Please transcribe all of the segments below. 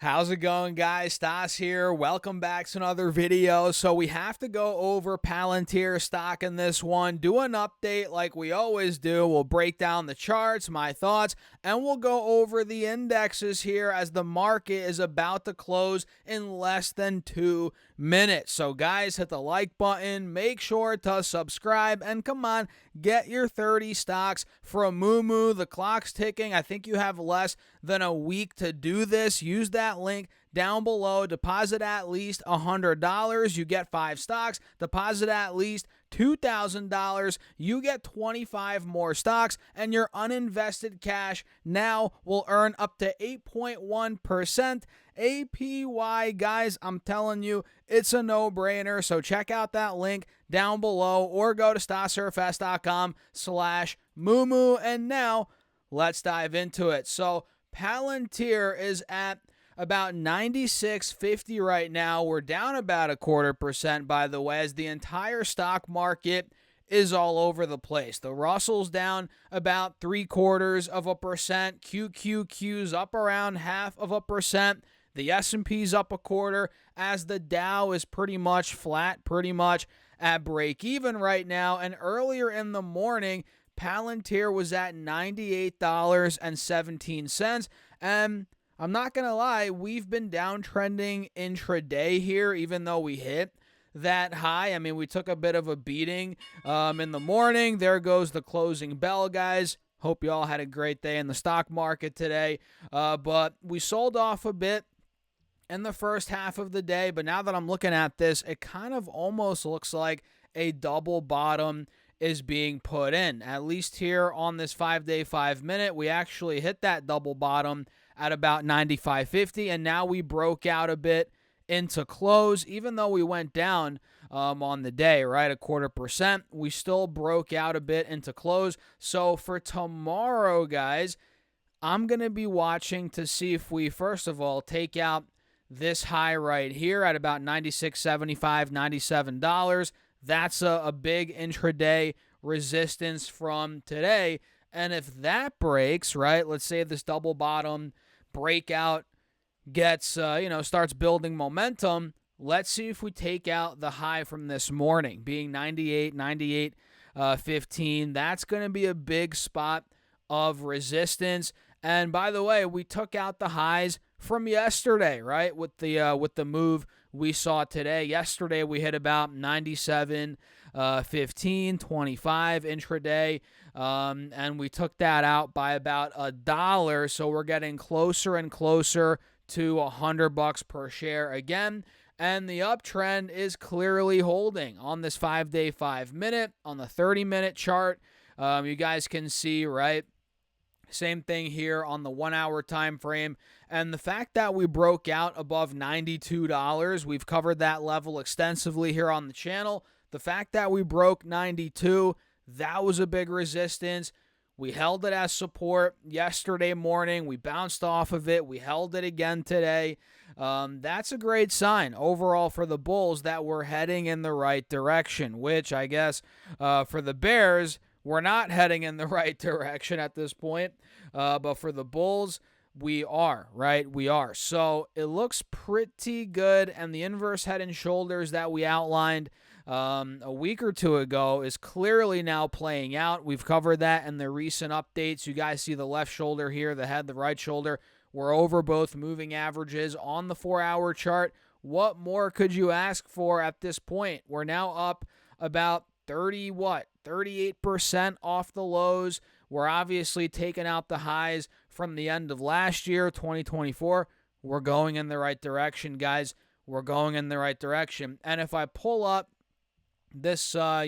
How's it going, guys? Stas here. Welcome back to another video. So we have to go over Palantir stock in this one, do an update like we always do. We'll break down the charts, my thoughts, and we'll go over the indexes here as the market is about to close in less than 2 minutes. So guys, hit the like button, make sure to subscribe, and come on, get your 30 stocks from Moo. The clock's ticking. I think you have less than a week to do this. Use that link down below. Deposit at least $100. You get 5 stocks. Deposit at least $2,000. You get 25 more stocks, and your uninvested cash now will earn up to 8.1% APY. Guys, I'm telling you, it's a no-brainer. So check out that link down below or go to stasurfs.com/moo. And now let's dive into it. So Palantir is at about 96.50 right now. We're down about 0.25%, by the way, as the entire stock market is all over the place. The Russell's down about 0.75%. QQQ's up around 0.5%. The S&P's up 0.25%, as the Dow is pretty much flat, pretty much at break even right now. And earlier in the morning, Palantir was at $98.17. And I'm not going to lie, we've been downtrending intraday here, even though we hit that high. I mean, we took a bit of a beating in the morning. There goes the closing bell, guys. Hope you all had a great day in the stock market today. But we sold off a bit in the first half of the day. But now that I'm looking at this, it kind of almost looks like a double bottom is being put in. At least here on this 5-day, 5-minute, we actually hit that double bottom at about 95.50, and now we broke out a bit into close. Even though we went down on the day, right, 0.25%, we still broke out a bit into close. So for tomorrow, guys, I'm going to be watching to see if we, first of all, take out this high right here at about $96.75, $97. That's a big intraday resistance from today. And if that breaks, right, let's say this double bottom breakout gets, starts building momentum, let's see if we take out the high from this morning, being 98.15. That's going to be a big spot of resistance. And by the way, we took out the highs from yesterday, right? With the move we saw today. Yesterday we hit about 97.15, 25 intraday, and we took that out by about $1. So we're getting closer and closer to $100 per share again. And the uptrend is clearly holding on this 5-day, 5-minute, on the 30-minute chart. You guys can see, right? Same thing here on the 1-hour time frame. And the fact that we broke out above $92, we've covered that level extensively here on the channel. The fact that we broke 92, that was a big resistance. We held it as support yesterday morning. We bounced off of it. We held it again today. That's a great sign overall for the bulls that we're heading in the right direction, which I guess for the bears, we're not heading in the right direction at this point. But for the bulls, we are, right? We are. So it looks pretty good. And the inverse head and shoulders that we outlined a week or two ago is clearly now playing out. We've covered that in the recent updates. You guys see the left shoulder here, the head, the right shoulder. We're over both moving averages on the 4-hour chart. What more could you ask for at this point? We're now up about 38% off the lows. We're obviously taking out the highs from the end of last year, 2024. We're going in the right direction, guys. We're going in the right direction. And if I pull up this, or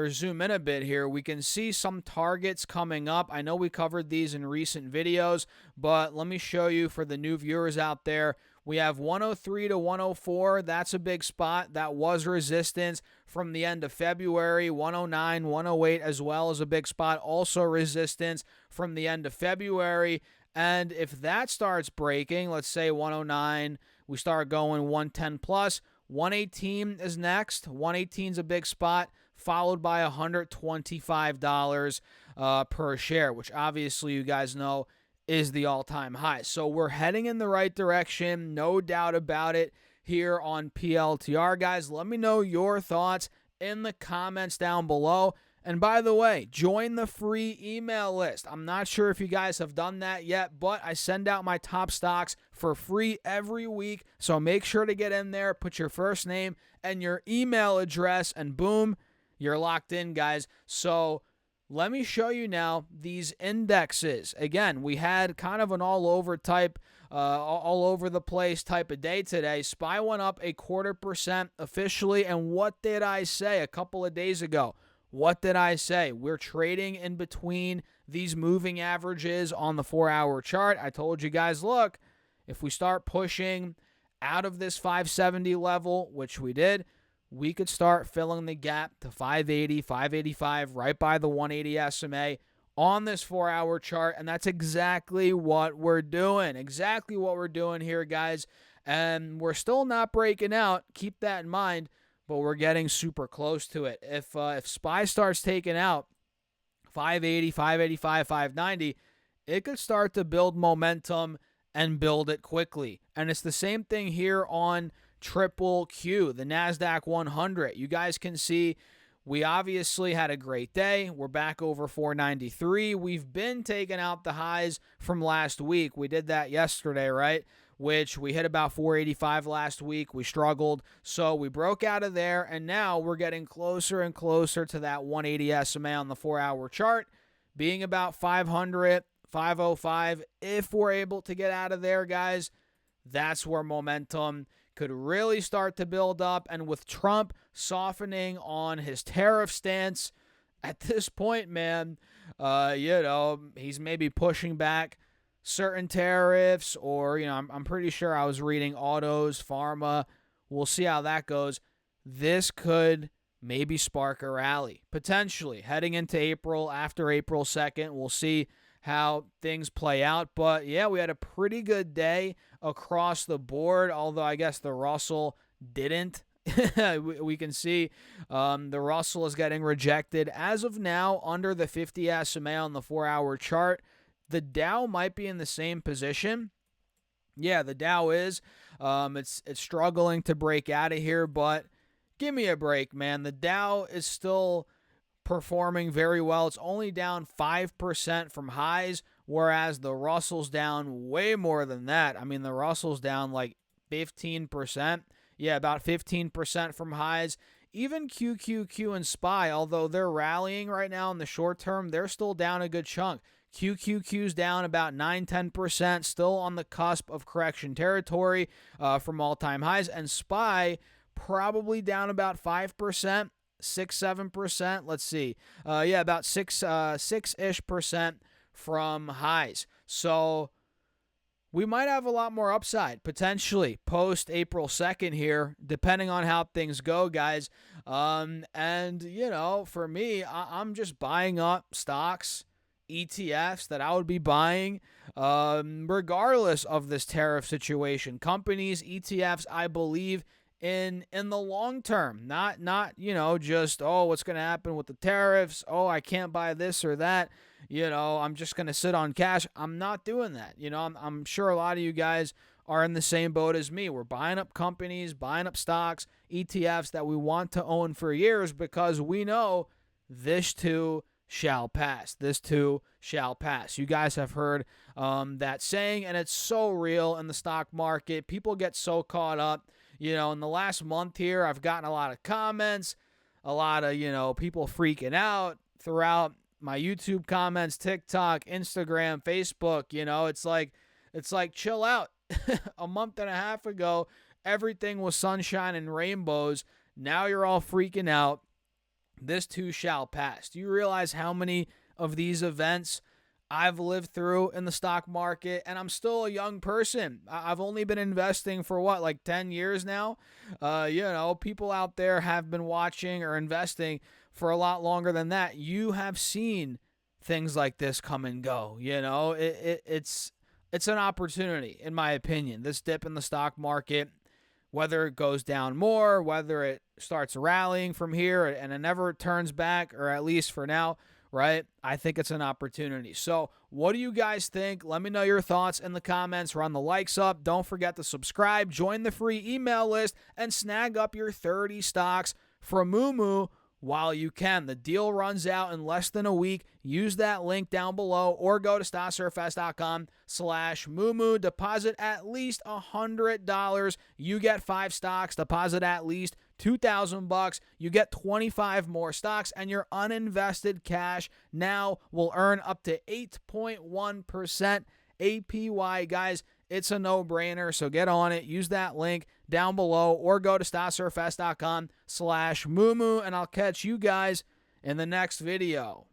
zoom in a bit here, we can see some targets coming up. I know we covered these in recent videos, but let me show you for the new viewers out there. We have 103 to 104. That's a big spot. That was resistance from the end of February. 109, 108 as well as a big spot. Also resistance from the end of February. And if that starts breaking, let's say 109, we start going 110 plus. 118 is next. 118 is a big spot, followed by $125 per share, which obviously you guys know is the all-time high. So we're heading in the right direction, no doubt about it, here on PLTR. Guys, let me know your thoughts in the comments down below. And by the way, join the free email list. I'm not sure if you guys have done that yet, but I send out my top stocks for free every week. So make sure to get in there, put your first name and your email address, and boom, you're locked in, guys. So let me show you now these indexes. Again, we had kind of an all over the place type of day today. SPY went up 0.25% officially. And what did I say a couple of days ago? What did I say? We're trading in between these moving averages on the 4-hour chart. I told you guys, look, if we start pushing out of this 570 level, which we did, we could start filling the gap to 580, 585, right by the 180 SMA on this 4-hour chart. And that's exactly what we're doing. Exactly what we're doing here, guys. And we're still not breaking out. Keep that in mind. But we're getting super close to it. If SPY starts taking out 580, 585, 590, it could start to build momentum and build it quickly. And it's the same thing here on Triple Q, the Nasdaq 100. You guys can see we obviously had a great day. We're back over 493. We've been taking out the highs from last week. We did that yesterday, right? Which we hit about 485 last week. We struggled. So we broke out of there, and now we're getting closer and closer to that 180 SMA on the 4-hour chart, being about 500, 505. If we're able to get out of there, guys, that's where momentum could really start to build up. And with Trump softening on his tariff stance at this point, man, he's maybe pushing back certain tariffs, or, I'm pretty sure I was reading autos, pharma. We'll see how that goes. This could maybe spark a rally, potentially, heading into April, after April 2nd. We'll see how things play out. But, yeah, we had a pretty good day across the board, although I guess the Russell didn't. We can see the Russell is getting rejected as of now under the 50 SMA on the 4-hour chart. The Dow might be in the same position. Yeah, the Dow is. It's struggling to break out of here, but give me a break, man. The Dow is still performing very well. It's only down 5% from highs, whereas the Russell's down way more than that. I mean, the Russell's down like 15%. Yeah, about 15% from highs. Even QQQ and SPY, although they're rallying right now in the short term, they're still down a good chunk. QQQ's down about 9-10%, still on the cusp of correction territory from all-time highs. And SPY probably down about 5%, 6-7%. Let's see. About 6-ish% from highs. So we might have a lot more upside, potentially, post April 2nd here, depending on how things go, guys. For me, I'm just buying up stocks, ETFs that I would be buying regardless of this tariff situation. Companies, ETFs, I believe in the long term, not just, what's going to happen with the tariffs? I can't buy this or that. I'm just going to sit on cash. I'm not doing that. I'm sure a lot of you guys are in the same boat as me. We're buying up companies, buying up stocks, ETFs that we want to own for years because we know this too shall pass. This too shall pass. You guys have heard that saying, and it's so real in the stock market. People get so caught up. In the last month here, I've gotten a lot of comments, a lot of, people freaking out throughout my YouTube comments, TikTok, Instagram, Facebook. It's like chill out. A month and a half ago, everything was sunshine and rainbows. Now you're all freaking out. This too shall pass. Do you realize how many of these events I've lived through in the stock market? And I'm still a young person. I've only been investing for 10 years now? People out there have been watching or investing for a lot longer than that. You have seen things like this come and go. It's an opportunity, in my opinion. This dip in the stock market, whether it goes down more, whether it starts rallying from here and it never turns back, or at least for now, right? I think it's an opportunity. So what do you guys think? Let me know your thoughts in the comments. Run the likes up. Don't forget to subscribe, join the free email list, and snag up your 30 stocks from Moomoo while you can. The deal runs out in less than a week. Use that link down below or go to stocksurfs.com/Moomoo. Deposit at least $100. You get 5 stocks. Deposit at least $2,000. You get 25 more stocks, and your uninvested cash now will earn up to 8.1% APY. Guys, it's a no-brainer, so get on it. Use that link down below or go to stocksurfs.com/Moomoo, and I'll catch you guys in the next video.